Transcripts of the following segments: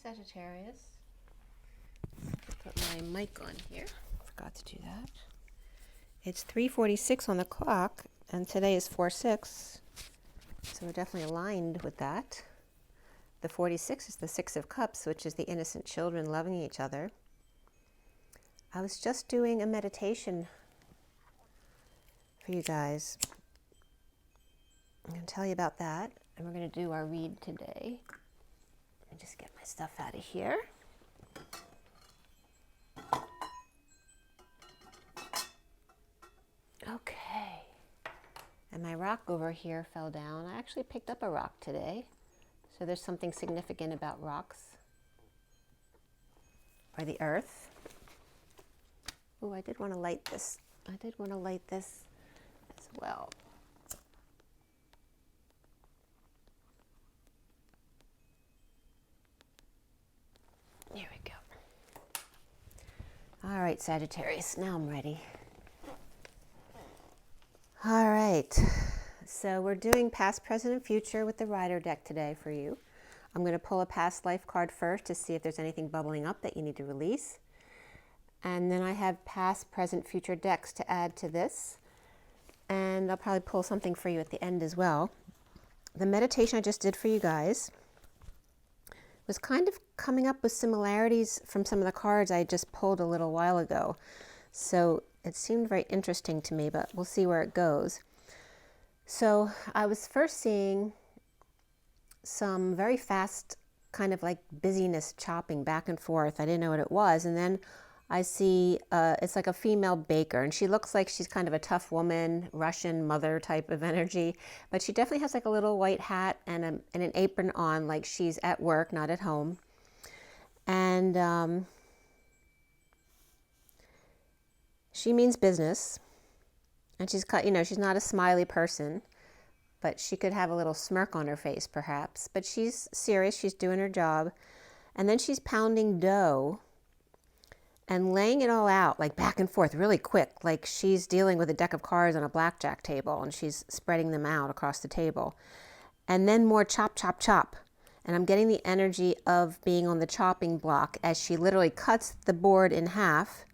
Sagittarius. Put my mic on here. Forgot to do that. It's 3:46 on the clock, and today is 4/6, so we're definitely aligned with that. The 46 is the Six of Cups, which is the innocent children loving each other. I was just doing a meditation for you guys. I'm going to tell you about that, and we're going to do our read today. Let me just get my stuff out of here. Okay. And my rock over here fell down. I actually picked up a rock today. So there's something significant about rocks or the earth. Oh, I did want to light this. I did want to light this as well. There we go. All right, Sagittarius, now I'm ready. All right, so we're doing past, present, and future with the Rider deck today for you. I'm going to pull a past life card first to see if there's anything bubbling up that you need to release. And then I have past, present, future decks to add to this. And I'll probably pull something for you at the end as well. The meditation I just did for you guys was kind of coming up with similarities from some of the cards I just pulled a little while ago. So it seemed very interesting to me, but we'll see where it goes. So I was first seeing some very fast kind of like busyness chopping back and forth. I didn't know what it was. And then I see it's like a female baker, and she looks like she's kind of a tough woman, Russian mother type of energy, but she definitely has like a little white hat and an apron on, like she's at work, not at home. And she means business, and she's not a smiley person, but she could have a little smirk on her face perhaps, but she's serious, she's doing her job. And then she's pounding dough and laying it all out like back and forth really quick, like she's dealing with a deck of cards on a blackjack table, and she's spreading them out across the table. And then more chop, chop, chop. And I'm getting the energy of being on the chopping block as she literally cuts the board in half,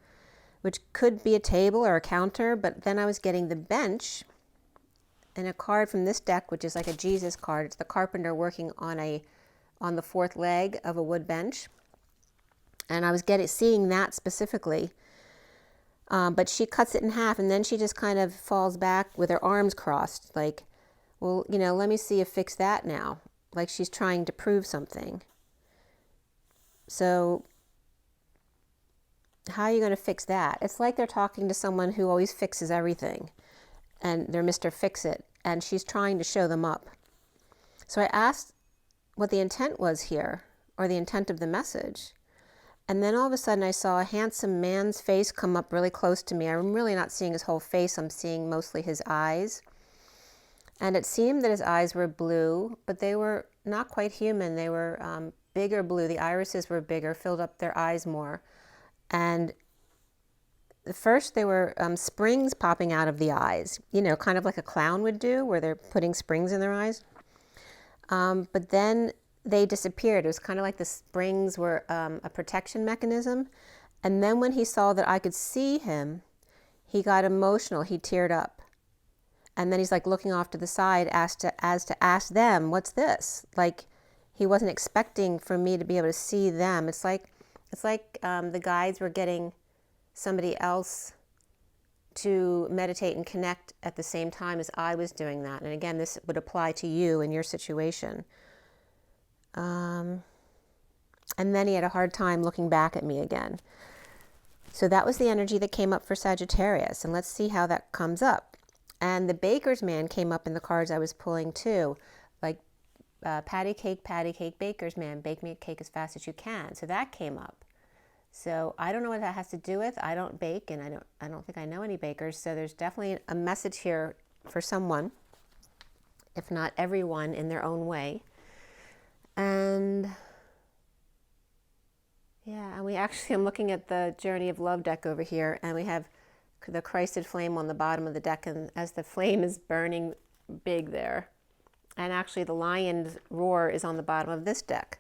which could be a table or a counter, but then I was getting the bench and a card from this deck, which is like a Jesus card. It's the carpenter working on the fourth leg of a wood bench. And I was seeing that specifically, but she cuts it in half, and then she just kind of falls back with her arms crossed, like, well, let me see you fix that now, like she's trying to prove something. So how are you going to fix that? It's like they're talking to someone who always fixes everything, and they're Mr. Fix-It, and she's trying to show them up. So I asked what the intent was here, or the intent of the message. And then all of a sudden I saw a handsome man's face come up really close to me. I'm really not seeing his whole face. I'm seeing mostly his eyes. And it seemed that his eyes were blue, but they were not quite human. They were bigger blue. The irises were bigger, filled up their eyes more. And at first they were springs popping out of the eyes, kind of like a clown would do, where they're putting springs in their eyes. But then they disappeared. It was kind of like the springs were a protection mechanism. And then when he saw that I could see him, he got emotional. He teared up. And then he's like looking off to the side as to ask them, what's this? Like he wasn't expecting for me to be able to see them. It's like the guides were getting somebody else to meditate and connect at the same time as I was doing that. And again, this would apply to you in your situation. And then he had a hard time looking back at me again. So that was the energy that came up for Sagittarius, and let's see how that comes up. And the baker's man came up in the cards I was pulling too, like patty cake, baker's man, bake me a cake as fast as you can. So that came up. So I don't know what that has to do with. I don't bake, and I don't think I know any bakers. So there's definitely a message here for someone, if not everyone in their own way. And yeah, and I'm looking at the Journey of Love deck over here, and we have the Christed flame on the bottom of the deck, and as the flame is burning big there. And actually the lion's roar is on the bottom of this deck.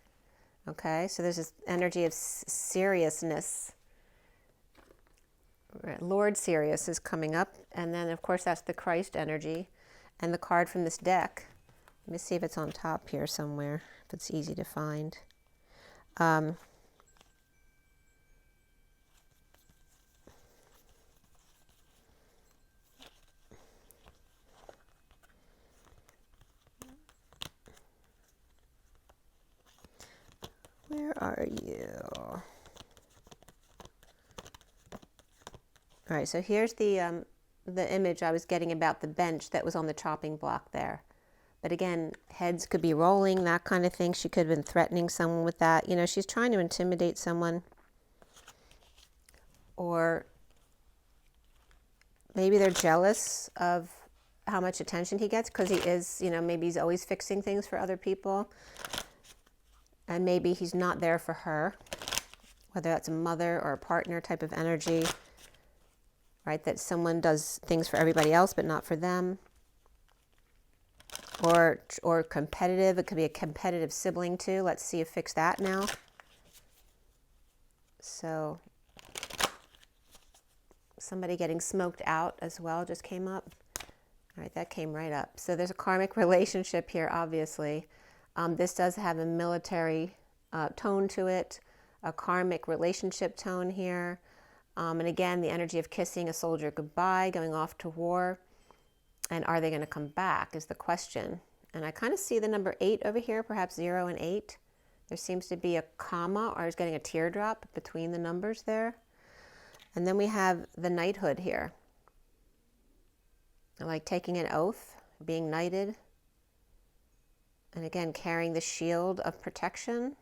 Okay, so there's this energy of seriousness. Lord Sirius is coming up, and then of course that's the Christ energy. And the card from this deck, let me see if it's on top here somewhere, if it's easy to find. Where are you? All right, so here's the image I was getting about the bench that was on the chopping block there. But again, heads could be rolling, that kind of thing. She could have been threatening someone with that. You know, she's trying to intimidate someone. Or maybe they're jealous of how much attention he gets because he is, you know, maybe he's always fixing things for other people. And maybe he's not there for her, whether that's a mother or a partner type of energy. Right, that someone does things for everybody else but not for them. Or competitive, it could be a competitive sibling too. Let's see if fix that now. So somebody getting smoked out as well just came up. All right, that came right up. So there's a karmic relationship here, obviously. This does have a military tone to it, a karmic relationship tone here. And again, the energy of kissing a soldier goodbye, going off to war. And are they going to come back is the question. And I kind of see the number 8 over here, perhaps 0 and 8. There seems to be a comma, or I was getting a teardrop between the numbers there. And then we have the knighthood here. Like taking an oath, being knighted. And again, carrying the shield of protection.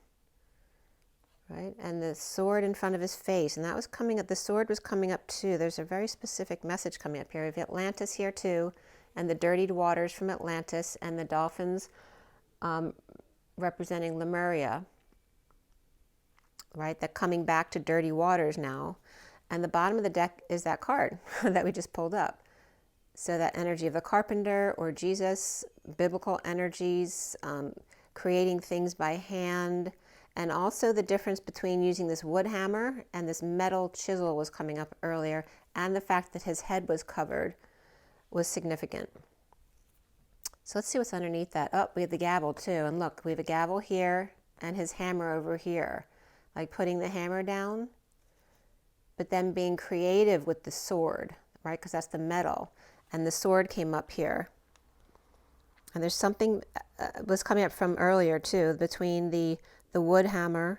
Right, and the sword in front of his face, and that was coming up, the sword was coming up too. There's a very specific message coming up here. We have Atlantis here too, and the dirtied waters from Atlantis, and the dolphins representing Lemuria. Right, they're coming back to dirty waters now. And the bottom of the deck is that card that we just pulled up. So that energy of the carpenter or Jesus, biblical energies, creating things by hand. And also the difference between using this wood hammer and this metal chisel was coming up earlier, and the fact that his head was covered was significant. So let's see what's underneath that. Oh, we have the gavel too. And look, we have a gavel here and his hammer over here. Like putting the hammer down, but then being creative with the sword, right? Because that's the metal. And the sword came up here. And there's something was coming up from earlier too, between the wood hammer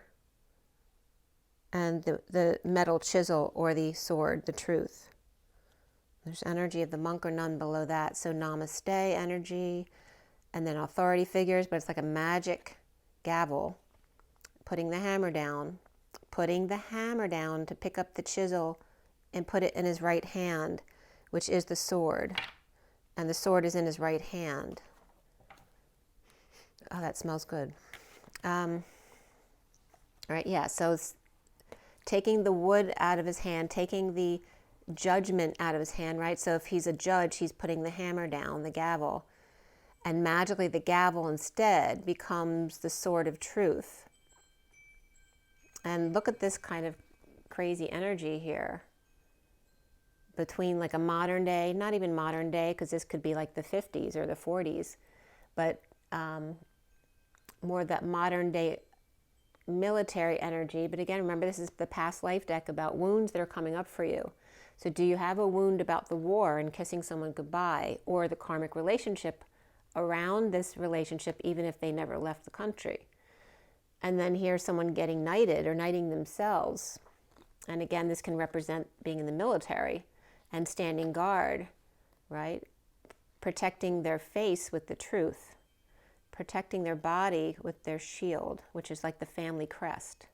and the metal chisel or the sword, the truth. There's energy of the monk or nun below that. So namaste energy, and then authority figures, but it's like a magic gavel. Putting the hammer down to pick up the chisel and put it in his right hand, which is the sword. And the sword is in his right hand. Oh, that smells good. All right, yeah, so it's taking the wood out of his hand, taking the judgment out of his hand, right? So if he's a judge, he's putting the hammer down, the gavel. And magically the gavel instead becomes the sword of truth. And look at this kind of crazy energy here. Between like a modern day, not even modern day, because this could be like the 50s or the 40s, but more that modern day military energy. But again, remember, this is the past life deck about wounds that are coming up for you. So do you have a wound about the war and kissing someone goodbye, or the karmic relationship around this relationship, even if they never left the country? And then here's someone getting knighted or knighting themselves. And again, this can represent being in the military and standing guard, right? Protecting their face with the truth. Protecting their body with their shield, which is like the family crest,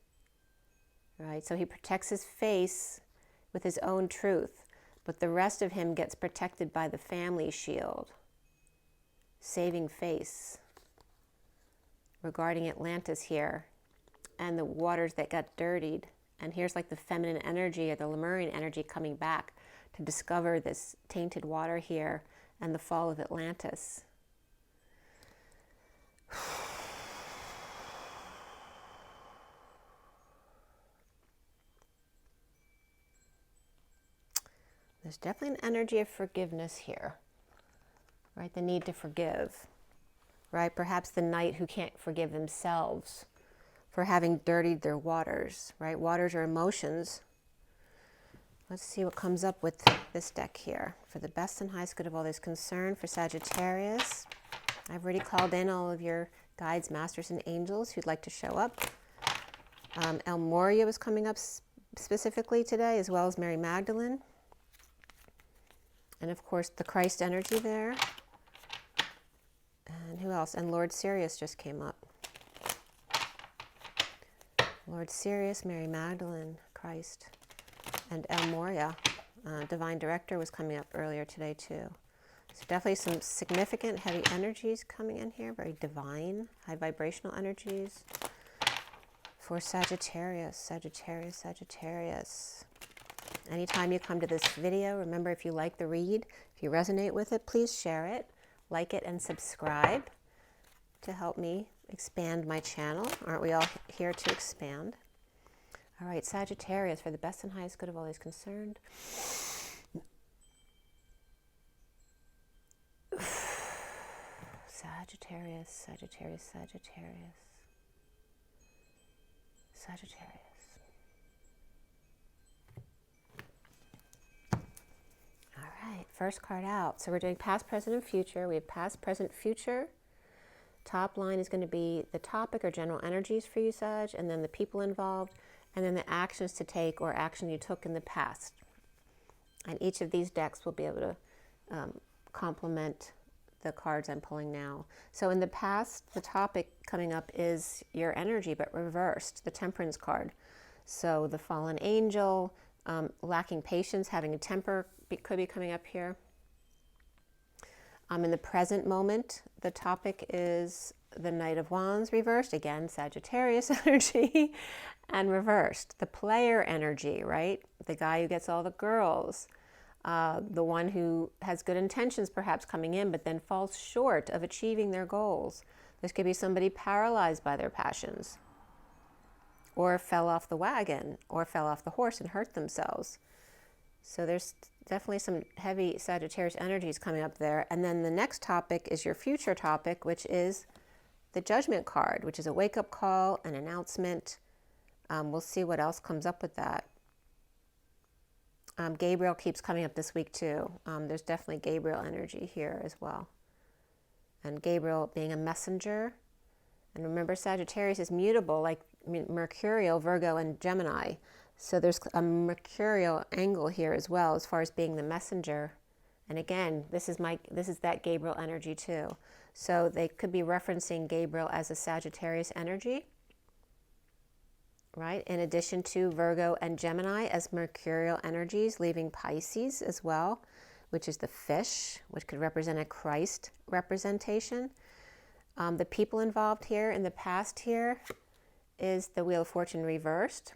right? So he protects his face with his own truth, but the rest of him gets protected by the family shield. Saving face. Regarding Atlantis here, and the waters that got dirtied. And here's like the feminine energy or the Lemurian energy coming back to discover this tainted water here and the fall of Atlantis. There's definitely an energy of forgiveness here, right? The need to forgive, right? Perhaps the knight who can't forgive themselves for having dirtied their waters, right? Waters are emotions. Let's see what comes up with this deck here. For the best and highest good of all that is concerned for Sagittarius. I've already called in all of your guides, masters, and angels who'd like to show up. El Moria was coming up specifically today, as well as Mary Magdalene. And of course, the Christ energy there. And who else? And Lord Sirius just came up. Lord Sirius, Mary Magdalene, Christ, and El Moria. Divine Director was coming up earlier today too. So definitely some significant heavy energies coming in here, very divine, high vibrational energies for Sagittarius, Sagittarius, Sagittarius. Anytime you come to this video, remember, if you like the read, if you resonate with it, please share it, like it, and subscribe to help me expand my channel. Aren't we all here to expand? All right, Sagittarius, for the best and highest good of all those concerned. Sagittarius, Sagittarius, Sagittarius. Sagittarius. All right, first card out. So we're doing past, present, and future. We have past, present, future. Top line is going to be the topic or general energies for you, Sag, and then the people involved, and then the actions to take or action you took in the past. And each of these decks will be able to complement the cards I'm pulling now. So in the past, the topic coming up is your energy, but reversed, the Temperance card. So the fallen angel, lacking patience, having a temper could be coming up here. In the present moment, the topic is the Knight of Wands reversed, again, Sagittarius energy, and reversed. The player energy, right? The guy who gets all the girls. The one who has good intentions perhaps coming in, but then falls short of achieving their goals. This could be somebody paralyzed by their passions, or fell off the wagon, or fell off the horse and hurt themselves. So there's definitely some heavy Sagittarius energies coming up there. And then the next topic is your future topic, which is the Judgment card, which is a wake-up call, an announcement. We'll see what else comes up with that. Gabriel keeps coming up this week too. There's definitely Gabriel energy here as well. And Gabriel being a messenger. And remember, Sagittarius is mutable, like Mercurial, Virgo, and Gemini. So there's a Mercurial angle here as well, as far as being the messenger. And again, this is that Gabriel energy too. So they could be referencing Gabriel as a Sagittarius energy, right? In addition to Virgo and Gemini as Mercurial energies, leaving Pisces as well, which is the fish, which could represent a Christ representation. The people involved here in the past here is the Wheel of Fortune reversed.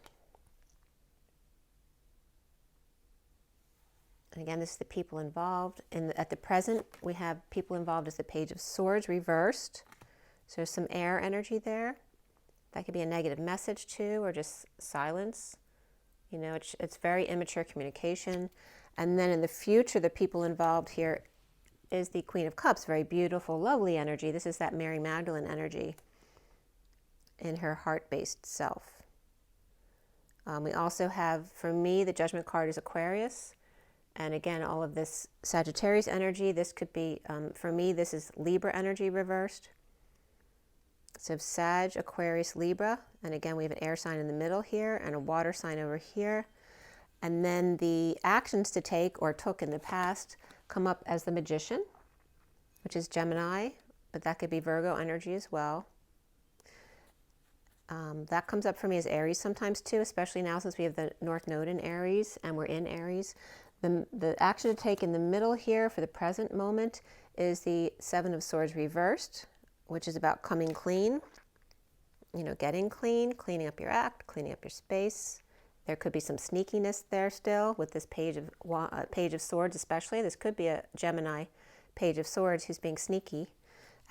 And again, this is the people involved. At the present, we have people involved as the Page of Swords reversed. So there's some air energy there. That could be a negative message too, or just silence. You know, it's very immature communication. And then in the future, the people involved here is the Queen of Cups, very beautiful, lovely energy. This is that Mary Magdalene energy in her heart-based self. We also have, for me, the Judgment card is Aquarius. And again, all of this Sagittarius energy, this could be, for me, this is Libra energy reversed. So Sag, Aquarius, Libra. And again, we have an air sign in the middle here and a water sign over here. And then the actions to take or took in the past come up as the Magician, which is Gemini, but that could be Virgo energy as well. That comes up for me as Aries sometimes too, especially now since we have the North Node in Aries and we're in Aries. The action to take in the middle here for the present moment is the Seven of Swords reversed, which is about coming clean, you know, getting clean, cleaning up your act, cleaning up your space. There could be some sneakiness there still with this Page of Swords especially. This could be a Gemini Page of Swords who's being sneaky.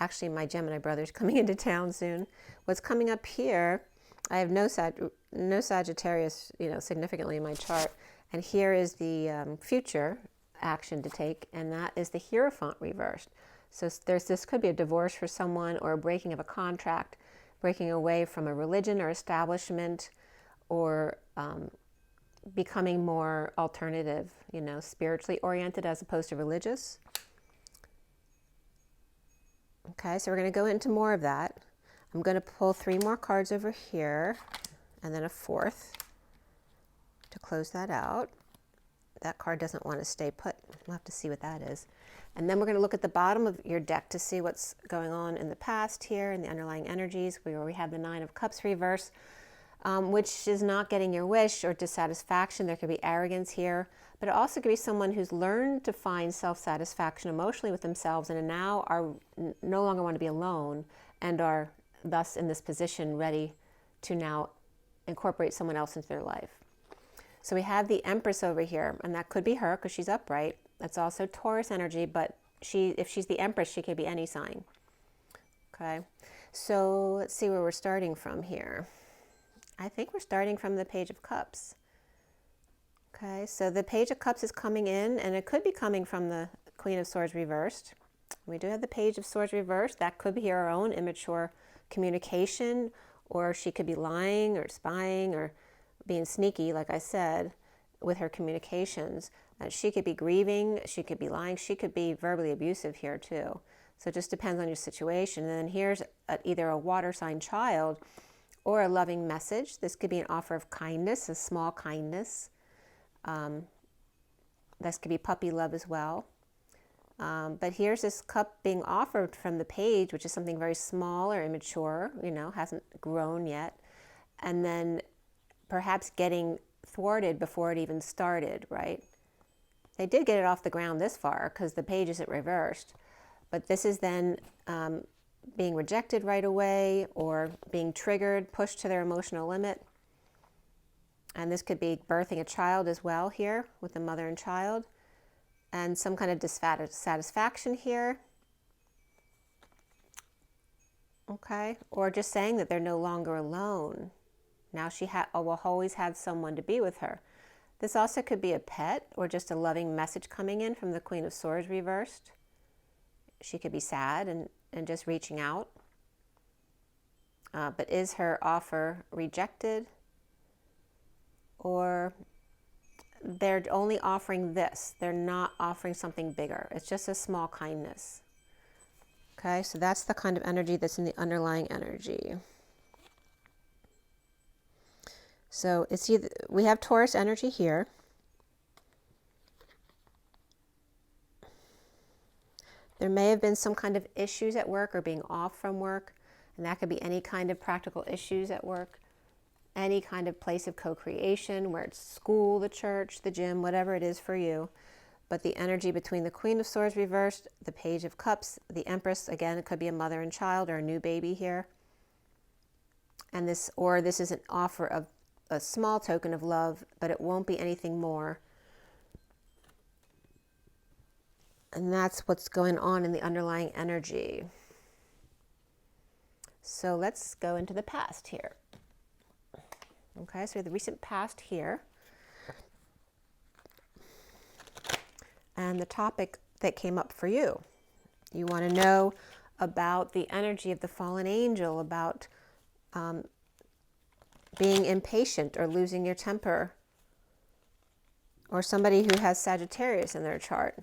Actually, my Gemini brother's coming into town soon. What's coming up here, I have no Sagittarius, you know, significantly in my chart. And here is the future action to take, and that is the Hierophant reversed. So this could be a divorce for someone, or a breaking of a contract, breaking away from a religion or establishment, or becoming more alternative, you know, spiritually oriented as opposed to religious. Okay, so we're going to go into more of that. I'm going to pull 3 more cards over here, and then a 4th to close that out. That card doesn't want to stay put. We'll have to see what that is. And then we're going to look at the bottom of your deck to see what's going on in the past here, in the underlying energies, where we have the 9 of Cups reverse, which is not getting your wish or dissatisfaction. There could be arrogance here, but it also could be someone who's learned to find self-satisfaction emotionally with themselves and now are no longer want to be alone, and are thus in this position ready to now incorporate someone else into their life. So we have the Empress over here, and that could be her because she's upright. That's also Taurus energy, but if she's the Empress, she could be any sign. Okay, so let's see where we're starting from here. I think we're starting from the Page of Cups. Okay, so the Page of Cups is coming in, and it could be coming from the Queen of Swords reversed. We do have the Page of Swords reversed. That could be her own immature communication, or she could be lying or spying or being sneaky, like I said, with her communications. She could be grieving, she could be lying, she could be verbally abusive here too. So it just depends on your situation. And then here's either a water sign child or a loving message. This could be an offer of kindness, a small kindness. This could be puppy love as well. But here's this cup being offered from the page, which is something very small or immature, you know, hasn't grown yet. And then perhaps getting thwarted before it even started, right? They did get it off the ground this far because the page isn't reversed. But this is then being rejected right away, or being triggered, pushed to their emotional limit. And this could be birthing a child as well here with the mother and child. And some kind of dissatisfaction here. Okay, or just saying that they're no longer alone. Now she will always have someone to be with her. This also could be a pet, or just a loving message coming in from the Queen of Swords reversed. She could be sad and just reaching out. But is her offer rejected? Or they're only offering this. They're not offering something bigger. It's just a small kindness. Okay, so that's the kind of energy that's in the underlying energy. So it's either, we have Taurus energy here. There may have been some kind of issues at work or being off from work, and that could be any kind of practical issues at work, any kind of place of co-creation, where it's school, the church, the gym, whatever it is for you. But the energy between the Queen of Swords reversed, the Page of Cups, the Empress, again, it could be a mother and child or a new baby here. And this is an offer of a small token of love, but it won't be anything more. And that's what's going on in the underlying energy. So let's go into the past here. Okay, so the recent past here. And the topic that came up for you. You want to know about the energy of the fallen angel, about being impatient or losing your temper, or somebody who has Sagittarius in their chart.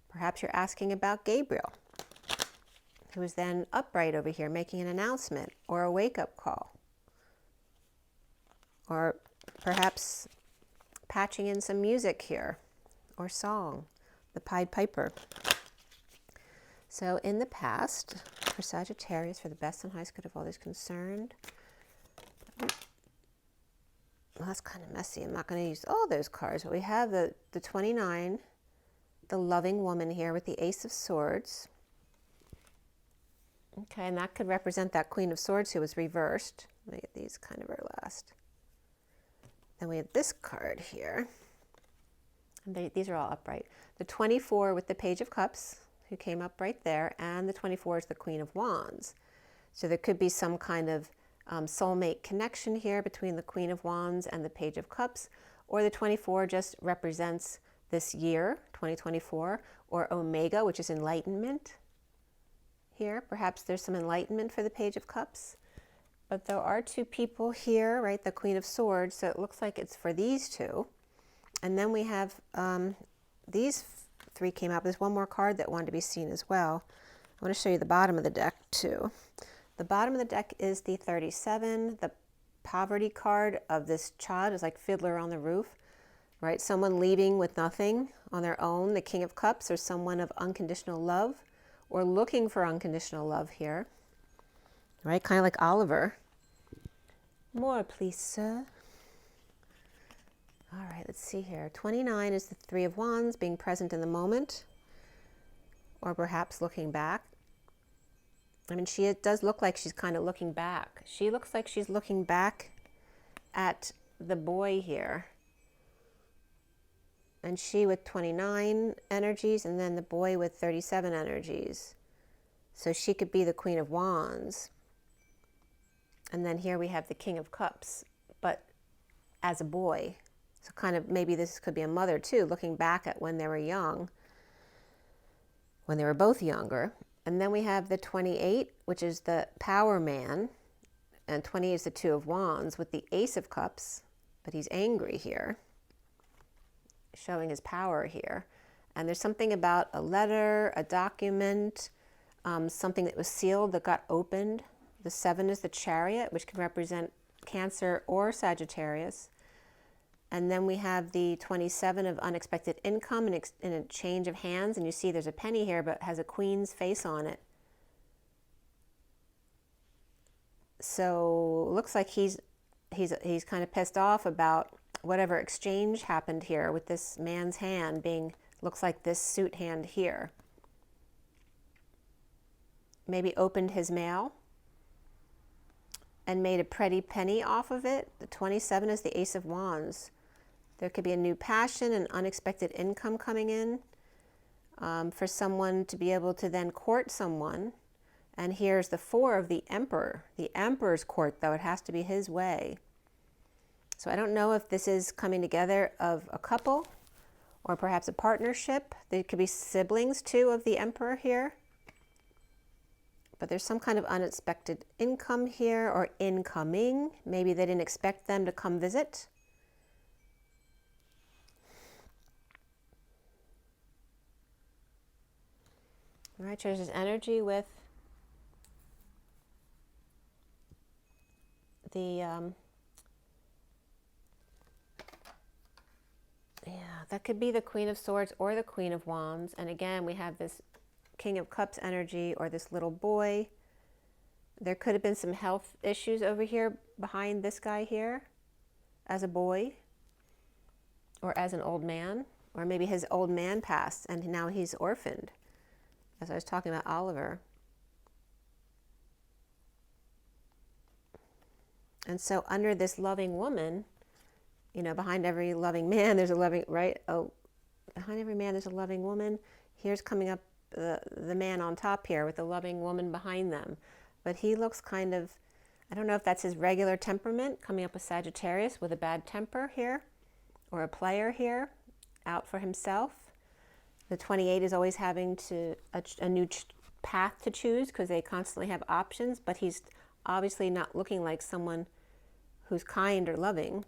Perhaps you're asking about Gabriel, who is then upright over here making an announcement or a wake-up call, or perhaps patching in some music here or song, the Pied Piper. So in the past, for Sagittarius, for the best and highest good of all those concerned. Well, that's kind of messy. I'm not going to use all those cards, but we have the 29, the loving woman here with the Ace of Swords. Okay, and that could represent that Queen of Swords who was reversed. Let me get these kind of our last. Then we have this card here. And these are all upright. The 24 with the Page of Cups, who came up right there, and the 24 is the Queen of Wands. So there could be some kind of soulmate connection here between the Queen of Wands and the Page of Cups, or the 24 just represents this year, 2024, or Omega, which is enlightenment here. Perhaps there's some enlightenment for the Page of Cups. But there are two people here, right? The Queen of Swords, so it looks like it's for these two. And then we have these three came out. There's one more card that wanted to be seen as well. I want to show you the bottom of the deck too. The bottom of the deck is the 37. The poverty card of this child is like Fiddler on the Roof, right? Someone leaving with nothing on their own. The King of Cups, or someone of unconditional love, or looking for unconditional love here, right? Kind of like Oliver. More, please, sir. All right, let's see here. 29 is the Three of Wands, being present in the moment, or perhaps looking back. I mean, it does look like she's kind of looking back. She looks like she's looking back at the boy here. And she with 29 energies, and then the boy with 37 energies. So she could be the Queen of Wands. And then here we have the King of Cups, but as a boy. So kind of maybe this could be a mother too, looking back at when they were young, when they were both younger. And then we have the 28, which is the Power Man, and 28 is the Two of Wands with the Ace of Cups, but he's angry here, showing his power here. And there's something about a letter, a document, something that was sealed that got opened. The 7 is the Chariot, which can represent Cancer or Sagittarius. And then we have the 27 of unexpected income and a change of hands. And you see there's a penny here, but has a queen's face on it. So it looks like he's kind of pissed off about whatever exchange happened here with this man's hand being, looks like this suit hand here. Maybe opened his mail and made a pretty penny off of it. The 27 is the Ace of Wands. There could be a new passion and unexpected income coming in for someone to be able to then court someone. And here's the 4 of the Emperor. The Emperor's court, though, it has to be his way. So I don't know if this is coming together of a couple or perhaps a partnership. There could be siblings, too, of the Emperor here. But there's some kind of unexpected income here, or incoming. Maybe they didn't expect them to come visit. All right, there's this energy with the, that could be the Queen of Swords or the Queen of Wands. And again, we have this King of Cups energy, or this little boy. There could have been some health issues over here behind this guy here as a boy or as an old man, or maybe his old man passed and now he's orphaned, as I was talking about Oliver. And so under this loving woman, you know, behind every loving man there's a loving, right? Oh, behind every man there's a loving woman. Here's coming up the man on top here with the loving woman behind them. But he looks kind of, I don't know if that's his regular temperament, coming up with Sagittarius with a bad temper here, or a player here, out for himself. The 28 is always having a new path to choose because they constantly have options, but he's obviously not looking like someone who's kind or loving.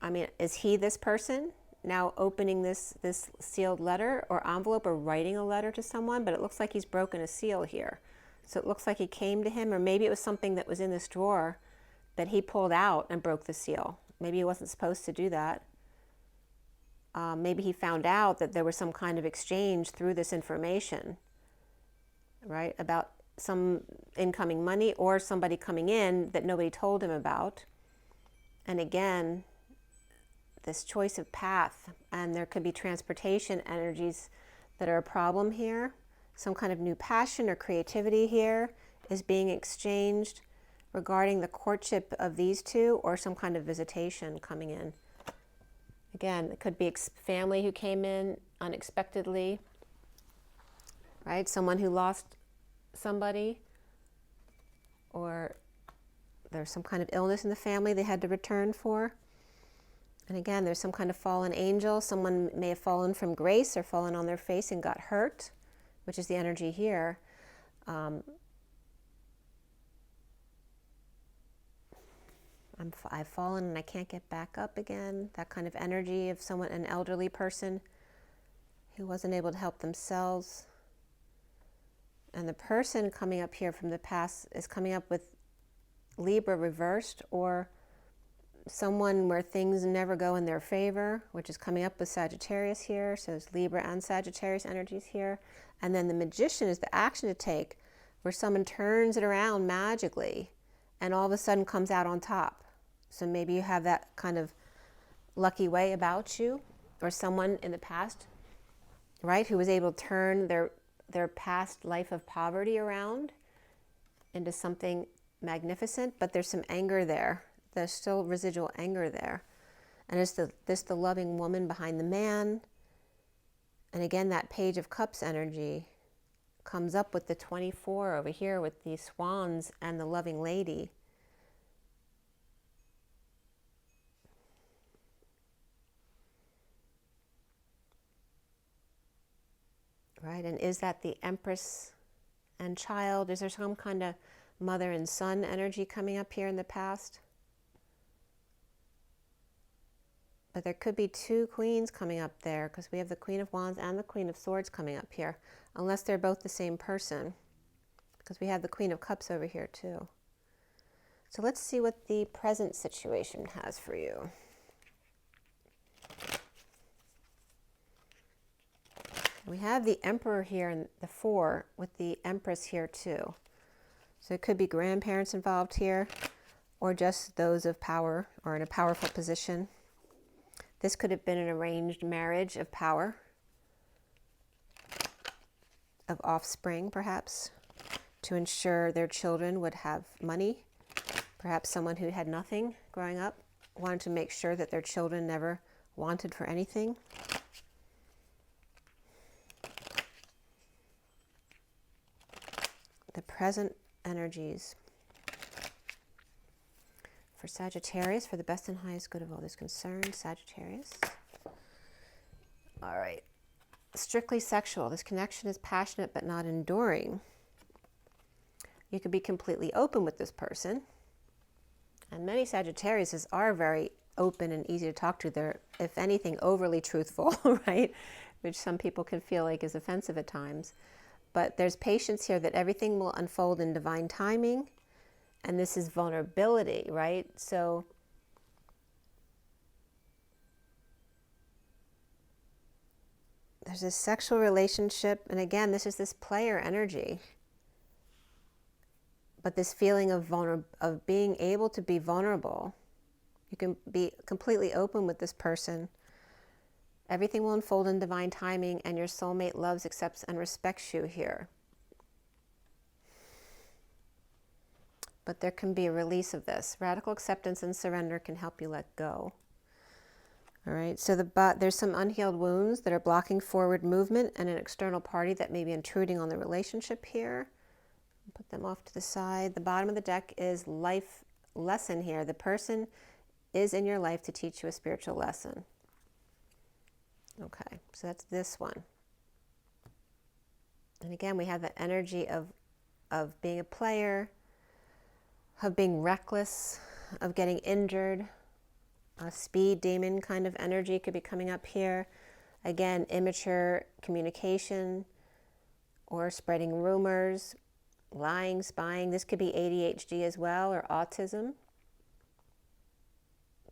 I mean, is he this person now opening this sealed letter or envelope, or writing a letter to someone? But it looks like he's broken a seal here. So it looks like he came to him, or maybe it was something that was in this drawer that he pulled out and broke the seal. Maybe he wasn't supposed to do that. Maybe he found out that there was some kind of exchange through this information, right, about some incoming money or somebody coming in that nobody told him about. And again, this choice of path, and there could be transportation energies that are a problem here. Some kind of new passion or creativity here is being exchanged regarding the courtship of these two, or some kind of visitation coming in. Again, it could be family who came in unexpectedly, right? Someone who lost somebody, or there's some kind of illness in the family they had to return for. And again, there's some kind of fallen angel. Someone may have fallen from grace or fallen on their face and got hurt, which is the energy here. I've fallen and I can't get back up again. That kind of energy of someone, an elderly person who wasn't able to help themselves. And the person coming up here from the past is coming up with Libra reversed, or someone where things never go in their favor, which is coming up with Sagittarius here. So there's Libra and Sagittarius energies here. And then the Magician is the action to take, where someone turns it around magically and all of a sudden comes out on top. So maybe you have that kind of lucky way about you, or someone in the past, right, who was able to turn their past life of poverty around into something magnificent, but there's some anger there. There's still residual anger there. And it's the loving woman behind the man. And again, that Page of Cups energy comes up with the 24 over here with the swans and the loving lady. Right, and is that the Empress and child? Is there some kind of mother and son energy coming up here in the past? But there could be two queens coming up there, because we have the Queen of Wands and the Queen of Swords coming up here, unless they're both the same person, because we have the Queen of Cups over here too. So let's see what the present situation has for you. We have the Emperor here in the 4 with the Empress here too. So it could be grandparents involved here, or just those of power or in a powerful position. This could have been an arranged marriage of power, of offspring perhaps, to ensure their children would have money. Perhaps someone who had nothing growing up wanted to make sure that their children never wanted for anything. The present energies for Sagittarius, for the best and highest good of all those concerned, Sagittarius. All right. Strictly sexual. This connection is passionate but not enduring. You could be completely open with this person. And many Sagittariuses are very open and easy to talk to. They're, if anything, overly truthful, right? Which some people can feel like is offensive at times. But there's patience here that everything will unfold in divine timing. And this is vulnerability, right? So there's this sexual relationship. And again, this is this player energy. But this feeling of being able to be vulnerable. You can be completely open with this person. Everything will unfold in divine timing, and your soulmate loves, accepts, and respects you here. But there can be a release of this. Radical acceptance and surrender can help you let go. All right, so there's some unhealed wounds that are blocking forward movement, and an external party that may be intruding on the relationship here. Put them off to the side. The bottom of the deck is life lesson here. The person is in your life to teach you a spiritual lesson. Okay, so that's this one. And again, we have the energy of being a player, of being reckless, of getting injured. A speed demon kind of energy could be coming up here. Again, immature communication or spreading rumors, lying, spying. This could be ADHD as well, or autism.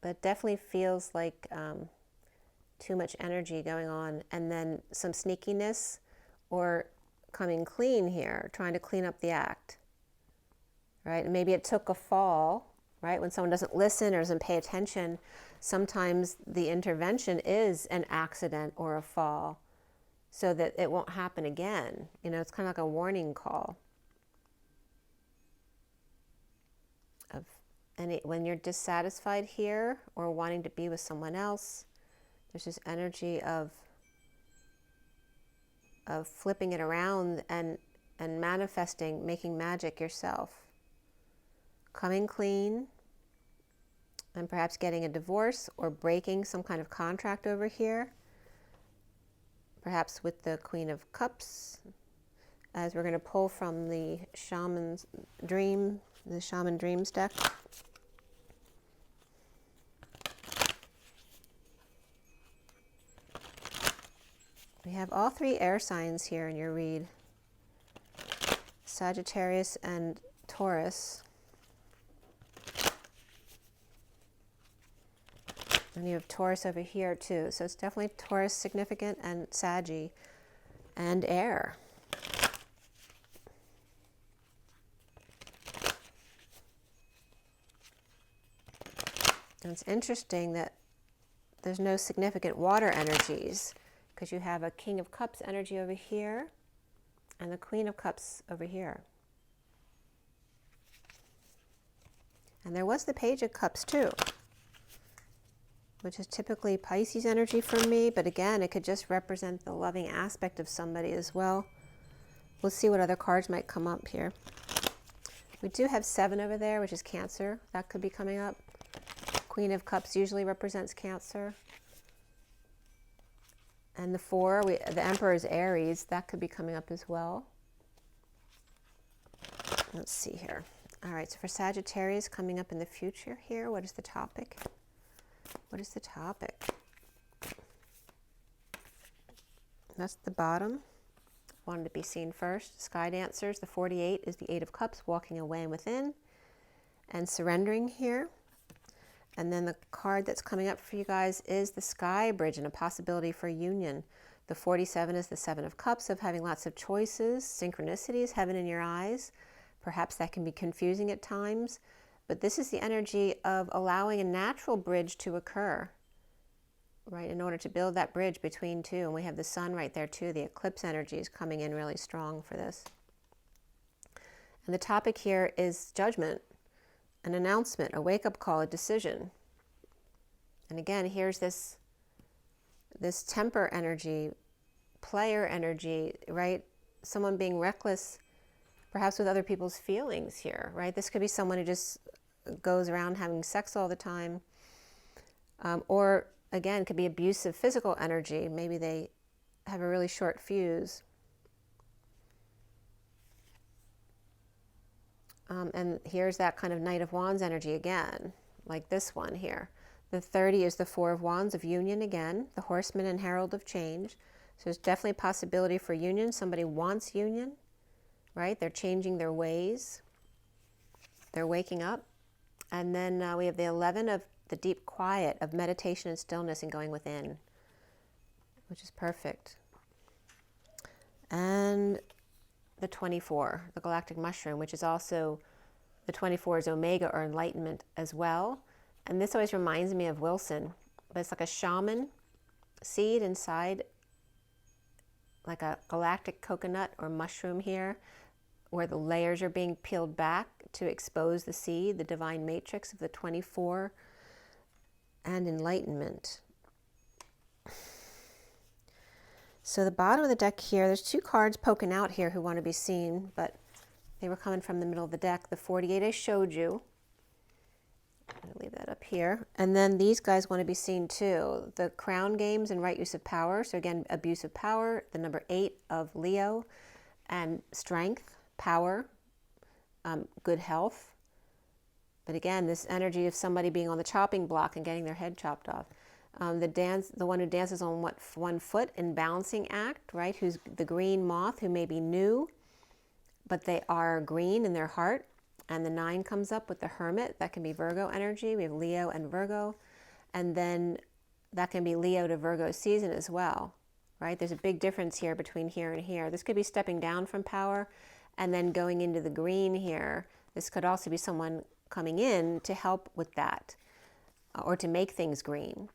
But it definitely feels like too much energy going on, and then some sneakiness or coming clean here, trying to clean up the act, right? And maybe it took a fall, right? When someone doesn't listen or doesn't pay attention, sometimes the intervention is an accident or a fall so that it won't happen again. You know, it's kind of like a warning call. When you're dissatisfied here or wanting to be with someone else, there's this energy of flipping it around and manifesting, making magic yourself. Coming clean, and perhaps getting a divorce or breaking some kind of contract over here, perhaps with the Queen of Cups, as we're going to pull from the Shaman's Dream, the Shaman Dreams deck. We have all three air signs here in your read, Sagittarius and Taurus. And you have Taurus over here too. So it's definitely Taurus significant and Saggy and air. And it's interesting that there's no significant water energies, because you have a King of Cups energy over here and the Queen of Cups over here. And there was the Page of Cups too, which is typically Pisces energy for me, but again, it could just represent the loving aspect of somebody as well. We'll see what other cards might come up here. We do have 7 over there, which is Cancer. That could be coming up. Queen of Cups usually represents Cancer. And the 4, the Emperor is Aries. That could be coming up as well. Let's see here. All right, so for Sagittarius coming up in the future here, what is the topic? What is the topic? That's the bottom. Wanted to be seen first. Sky Dancers, the 48 is the 8 of Cups, walking away and within and surrendering here. And then the card that's coming up for you guys is the Sky Bridge and a possibility for union. The 47 is the 7 of Cups, of having lots of choices, synchronicities, heaven in your eyes. Perhaps that can be confusing at times, but this is the energy of allowing a natural bridge to occur, right, in order to build that bridge between two. And we have the Sun right there too. The eclipse energy is coming in really strong for this. And the topic here is judgment, an announcement, a wake-up call, a decision. And again, here's this temper energy, player energy, right? Someone being reckless, perhaps with other people's feelings here, right? This could be someone who just goes around having sex all the time. Or again, could be abusive physical energy. Maybe they have a really short fuse. And here's that kind of Knight of Wands energy again, like this one here. The 30 is the 4 of Wands of union again, the Horseman and Herald of Change. So there's definitely a possibility for union. Somebody wants union, right? They're changing their ways. They're waking up. And then we have the 11 of the deep quiet of meditation and stillness and going within, which is perfect. And the 24, the galactic mushroom, which is also the 24 is Omega or enlightenment as well. And this always reminds me of Wilson, but it's like a shaman seed inside, like a galactic coconut or mushroom here, where the layers are being peeled back to expose the seed, the divine matrix of the 24 and enlightenment. So the bottom of the deck here, there's 2 cards poking out here who want to be seen, but they were coming from the middle of the deck. The 48 I showed you. I'm going to leave that up here. And then these guys want to be seen too. The Crown Games and Right Use of Power. So again, abuse of power. The number 8 of Leo. And strength, power, good health. But again, this energy of somebody being on the chopping block and getting their head chopped off. The one who dances on one foot in balancing act, right? Who's the green moth, who may be new, but they are green in their heart. And the 9 comes up with the Hermit. That can be Virgo energy. We have Leo and Virgo. And then that can be Leo to Virgo season as well, right? There's a big difference here between here and here. This could be stepping down from power and then going into the green here. This could also be someone coming in to help with that or to make things green.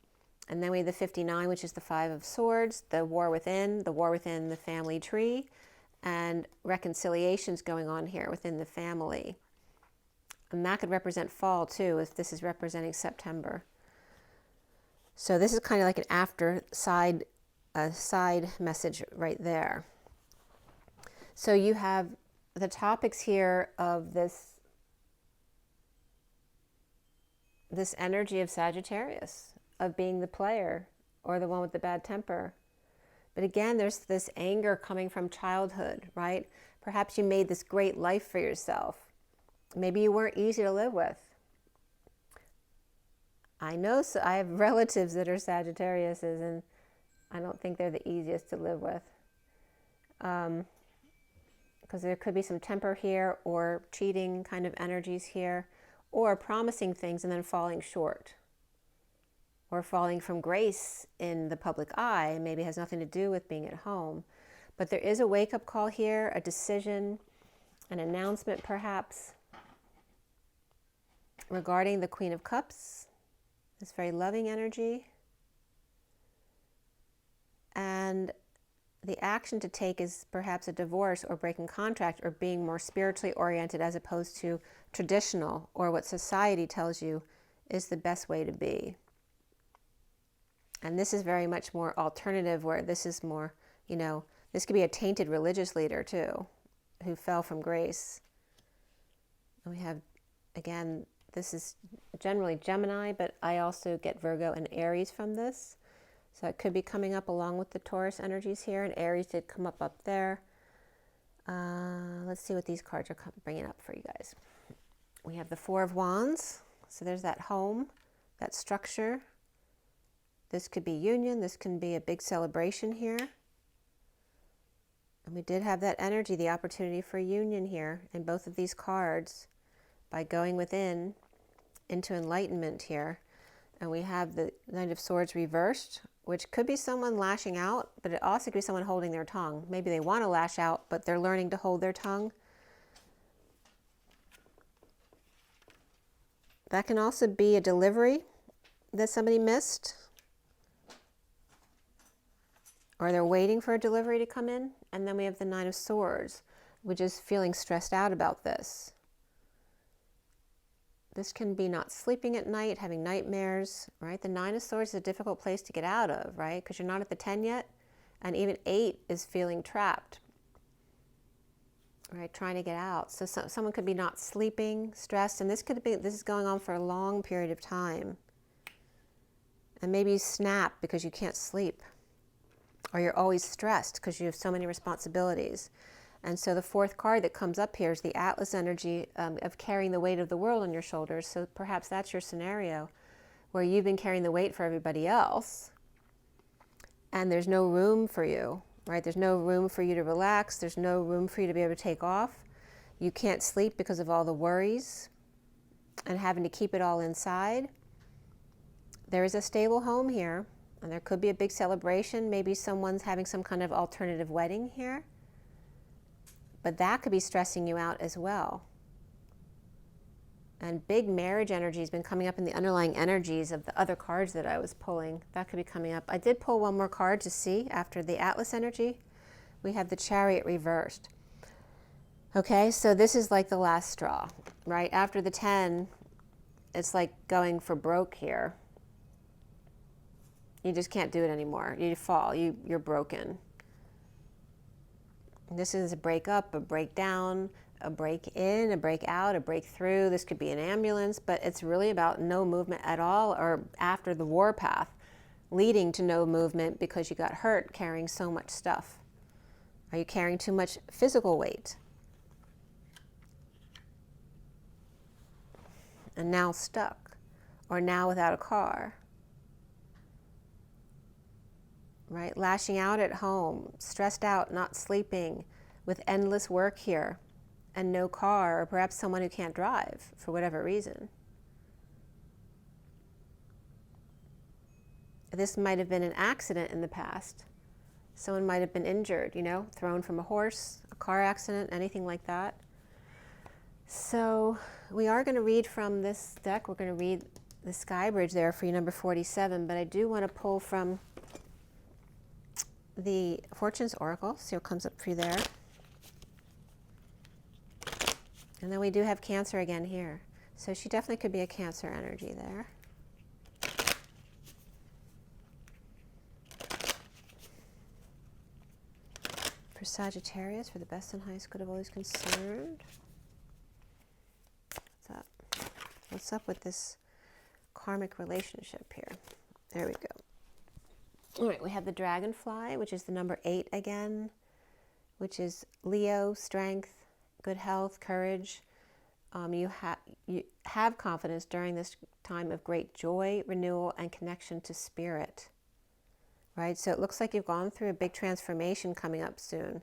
And then we have the 59, which is the 5 of Swords, the war within the family tree, and reconciliations going on here within the family. And that could represent fall too, if this is representing September. So this is kind of like an side message right there. So you have the topics here of this this energy of Sagittarius, of being the player or the one with the bad temper. But again, there's this anger coming from childhood, right? Perhaps you made this great life for yourself. Maybe you weren't easy to live with. I know, so I have relatives that are Sagittariuses, and I don't think they're the easiest to live with. Because there could be some temper here, or cheating kind of energies here, or promising things and then falling short, or falling from grace in the public eye. Maybe it has nothing to do with being at home. But there is a wake-up call here, a decision, an announcement perhaps, regarding the Queen of Cups, this very loving energy. And the action to take is perhaps a divorce or breaking contract or being more spiritually oriented as opposed to traditional or what society tells you is the best way to be. And this is very much more alternative, where this is more, you know, this could be a tainted religious leader too, who fell from grace. And we have, again, this is generally Gemini, but I also get Virgo and Aries from this. So it could be coming up along with the Taurus energies here, and Aries did come up there. Let's see what these cards are bringing up for you guys. We have the Four of Wands. So there's that home, that structure. This could be union. This can be a big celebration here. And we did have that energy, the opportunity for union here in both of these cards by going within into enlightenment here. And we have the Knight of Swords reversed, which could be someone lashing out, but it also could be someone holding their tongue. Maybe they want to lash out, but they're learning to hold their tongue. That can also be a delivery that somebody missed, or they're waiting for a delivery to come in. And then we have the Nine of Swords, which is feeling stressed out about this. This can be not sleeping at night, having nightmares, right? The Nine of Swords is a difficult place to get out of, right? Because you're not at the 10 yet. And even 8 is feeling trapped, right? Trying to get out. So someone could be not sleeping, stressed, and this is going on for a long period of time. And maybe you snap because you can't sleep, or you're always stressed because you have so many responsibilities. And so the fourth card that comes up here is the Atlas energy of carrying the weight of the world on your shoulders. So perhaps that's your scenario, where you've been carrying the weight for everybody else, and there's no room for you, right? There's no room for you to relax. There's no room for you to be able to take off. You can't sleep because of all the worries and having to keep it all inside. There is a stable home here, and there could be a big celebration. Maybe someone's having some kind of alternative wedding here. But that could be stressing you out as well. And big marriage energy has been coming up in the underlying energies of the other cards that I was pulling. That could be coming up. I did pull one more card to see after the Atlas energy. We have the Chariot reversed. Okay, so this is like the last straw, right? After the 10, it's like going for broke here. You just can't do it anymore. You fall, you're broken. This is a breakup, a breakdown, a break in, a break out, a breakthrough. This could be an ambulance, but it's really about no movement at all, or after the warpath, leading to no movement because you got hurt carrying so much stuff. Are you carrying too much physical weight? And now stuck, or now without a car. Right? Lashing out at home, stressed out, not sleeping, with endless work here, and no car, or perhaps someone who can't drive for whatever reason. This might have been an accident in the past. Someone might have been injured, you know, thrown from a horse, a car accident, anything like that. So we are going to read from this deck. We're going to read the Sky Bridge there for you, number 47, but I do want to pull from the Fortune's Oracle, see what comes up for you there. And then we do have Cancer again here. So she definitely could be a Cancer energy there. For Sagittarius, for the best and highest good of all who's concerned. What's up? What's up with this karmic relationship here. There we go. All right, we have the dragonfly, which is the number 8 again, which is Leo, strength, good health, courage. You have confidence during this time of great joy, renewal, and connection to spirit. Right? So it looks like you've gone through a big transformation coming up soon.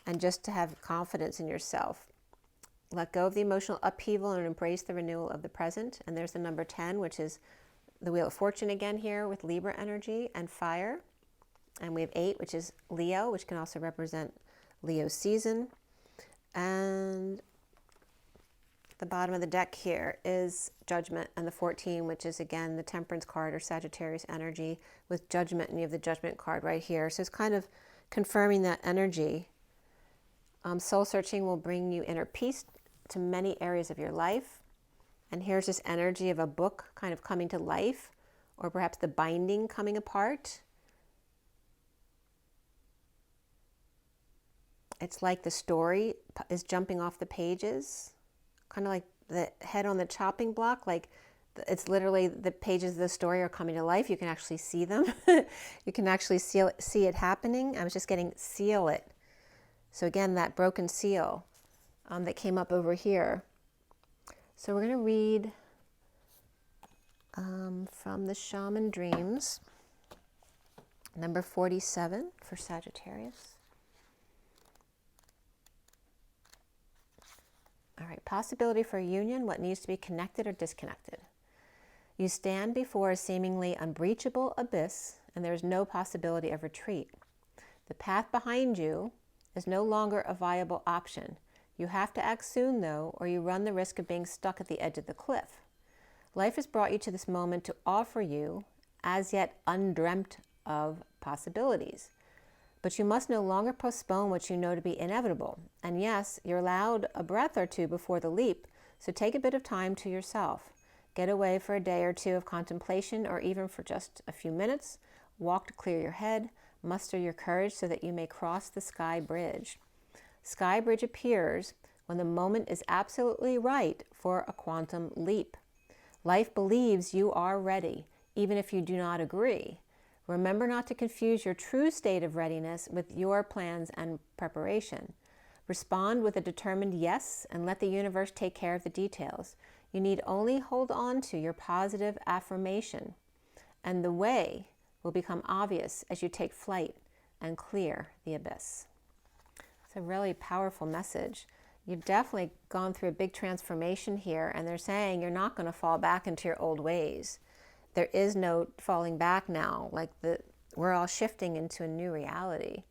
And just to have confidence in yourself. Let go of the emotional upheaval and embrace the renewal of the present. And there's the number 10, which is the Wheel of Fortune again here with Libra energy and fire. And we have 8, which is Leo, which can also represent Leo season. And the bottom of the deck here is Judgment, and the 14, which is again the Temperance card or Sagittarius energy with Judgment, and you have the Judgment card right here. So it's kind of confirming that energy. Soul searching will bring you inner peace to many areas of your life. And here's this energy of a book kind of coming to life, or perhaps the binding coming apart. It's like the story is jumping off the pages. Kind of like the head on the chopping block, like it's literally the pages of the story are coming to life. You can actually see them. You can actually see it happening. I was just getting seal it. So again, that broken seal that came up over here. So we're going to read from the Shaman Dreams, number 47 for Sagittarius. All right, possibility for a union, what needs to be connected or disconnected. You stand before a seemingly unbreachable abyss, and there is no possibility of retreat. The path behind you is no longer a viable option. You have to act soon, though, or you run the risk of being stuck at the edge of the cliff. Life has brought you to this moment to offer you, as yet undreamt of, possibilities. But you must no longer postpone what you know to be inevitable. And yes, you're allowed a breath or two before the leap, so take a bit of time to yourself. Get away for a day or two of contemplation, or even for just a few minutes. Walk to clear your head. Muster your courage so that you may cross the sky bridge. Sky bridge appears when the moment is absolutely right for a quantum leap. Life believes you are ready, even if you do not agree. Remember not to confuse your true state of readiness with your plans and preparation. Respond with a determined yes and let the universe take care of the details. You need only hold on to your positive affirmation, and the way will become obvious as you take flight and clear the abyss. It's a really powerful message. You've definitely gone through a big transformation here, and they're saying you're not going to fall back into your old ways. There is no falling back now. We're all shifting into a new reality.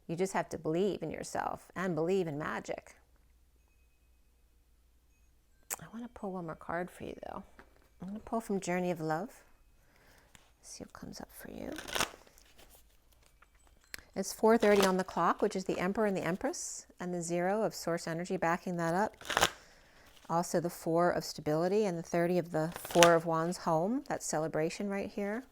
You just have to believe in yourself and believe in magic. I want to pull one more card for you, though. I'm going to pull from Journey of Love. See what comes up for you. It's 4:30 on the clock, which is the Emperor and the Empress, and the 0 of Source Energy backing that up. Also the 4 of Stability and the 30 of the 4 of Wands home. That's celebration right here.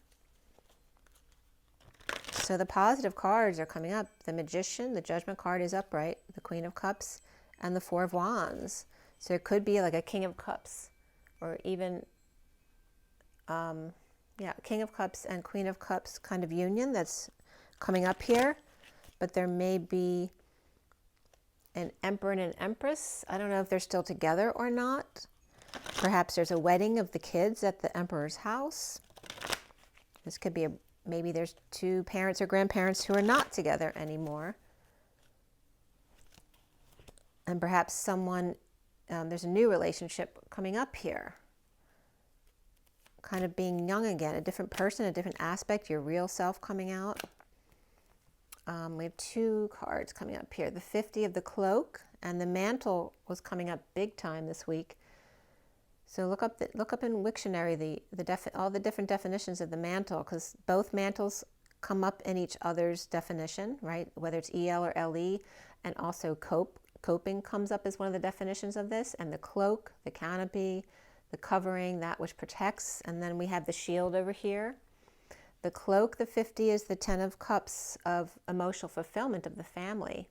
So the positive cards are coming up. The Magician, the Judgment card is upright, the Queen of Cups, and the 4 of Wands. So it could be like a King of Cups, or even, King of Cups and Queen of Cups kind of union that's coming up here. But there may be an Emperor and an Empress. I don't know if they're still together or not. Perhaps there's a wedding of the kids at the Emperor's house. This could be maybe there's 2 parents or grandparents who are not together anymore. And perhaps someone, there's a new relationship coming up here. Kind of being young again, a different person, a different aspect, your real self coming out. We have 2 cards coming up here. The 50 of the Cloak, and the Mantle was coming up big time this week. So look up in Wiktionary all the different definitions of the mantle, because both mantles come up in each other's definition, right? Whether it's EL or LE, and also coping comes up as one of the definitions of this, and the cloak, the canopy, the covering, that which protects, and then we have the shield over here. The cloak, the 50, is the 10 of Cups of emotional fulfillment of the family.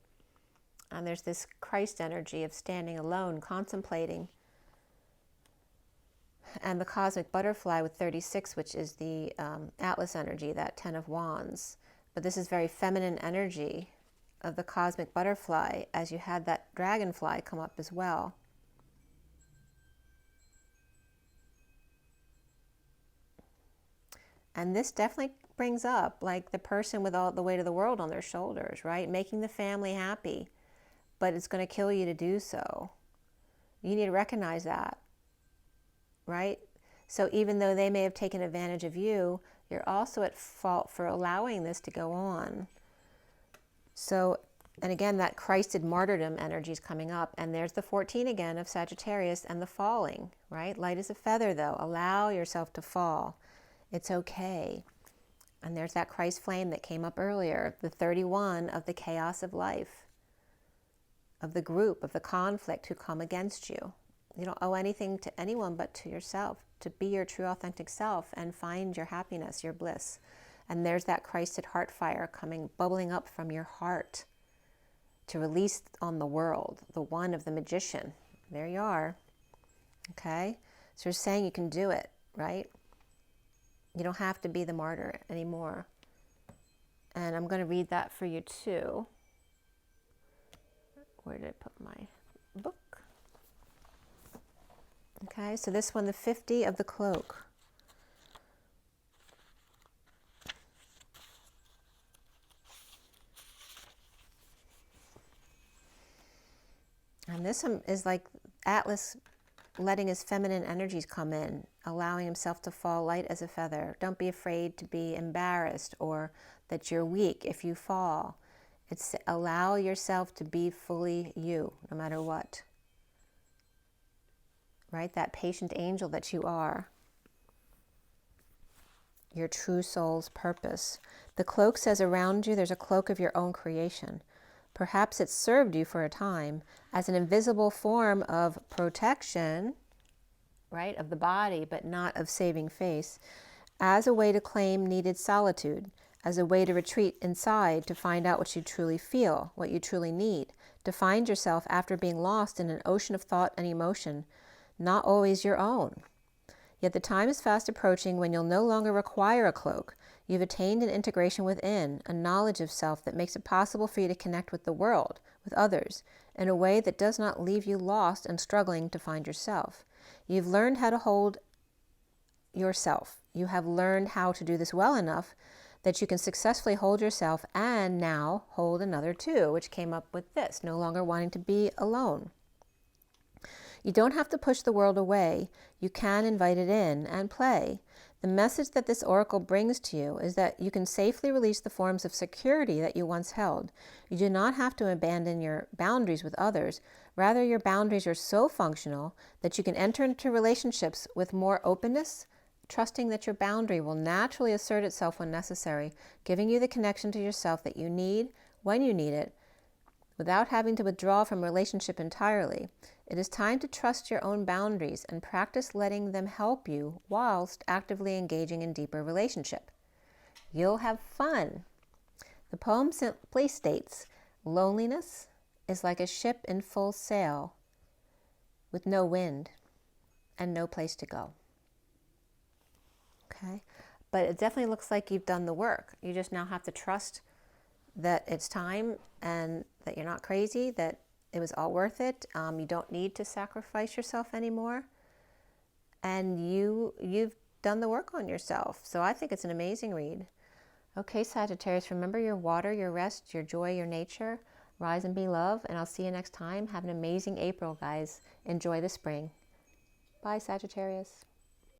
And there's this Christ energy of standing alone, contemplating. and the cosmic butterfly with 36, which is the Atlas energy, that 10 of Wands. But this is very feminine energy of the cosmic butterfly, as you had that dragonfly come up as well. And this definitely brings up like the person with all the weight of the world on their shoulders, right? Making the family happy, but it's going to kill you to do so. You need to recognize that, right? So even though they may have taken advantage of you, you're also at fault for allowing this to go on. So, and again, that Christed martyrdom energy is coming up. And there's the 14 again of Sagittarius and the falling, right? Light as a feather, though. Allow yourself to fall. It's okay. And there's that Christ flame that came up earlier, the 31 of the chaos of life, of the group, of the conflict who come against you. You don't owe anything to anyone but to yourself, to be your true authentic self and find your happiness, your bliss. And there's that Christed heart fire coming, bubbling up from your heart to release on the world, the one of the magician. There you are. Okay? So you're saying you can do it, right? You don't have to be the martyr anymore. And I'm going to read that for you too. Where did I put my book? Okay, so this one, the 50 of the cloak. And this one is like Atlas letting his feminine energies come in, allowing himself to fall light as a feather. Don't be afraid to be embarrassed or that you're weak if you fall. It's allow yourself to be fully you, no matter what. Right? That patient angel that you are. Your true soul's purpose. The cloak says around you there's a cloak of your own creation. Perhaps it served you for a time as an invisible form of protection, right, of the body, but not of saving face, as a way to claim needed solitude, as a way to retreat inside to find out what you truly feel, what you truly need, to find yourself after being lost in an ocean of thought and emotion, not always your own. Yet the time is fast approaching when you'll no longer require a cloak. You've attained an integration within, a knowledge of self that makes it possible for you to connect with the world, with others, in a way that does not leave you lost and struggling to find yourself. You've learned how to hold yourself. You have learned how to do this well enough that you can successfully hold yourself and now hold another too, which came up with this, no longer wanting to be alone. You don't have to push the world away. You can invite it in and play. The message that this oracle brings to you is that you can safely release the forms of security that you once held. You do not have to abandon your boundaries with others. Rather, your boundaries are so functional that you can enter into relationships with more openness, trusting that your boundary will naturally assert itself when necessary, giving you the connection to yourself that you need when you need it, without having to withdraw from a relationship entirely. It is time to trust your own boundaries and practice letting them help you whilst actively engaging in deeper relationship. You'll have fun. The poem simply states, loneliness is like a ship in full sail with no wind and no place to go. Okay? But it definitely looks like you've done the work. You just now have to trust that it's time and that you're not crazy, that it was all worth it. You don't need to sacrifice yourself anymore. And you've done the work on yourself. So I think it's an amazing read. Okay, Sagittarius, remember your water, your rest, your joy, your nature. Rise and be love. And I'll see you next time. Have an amazing April, guys. Enjoy the spring. Bye, Sagittarius.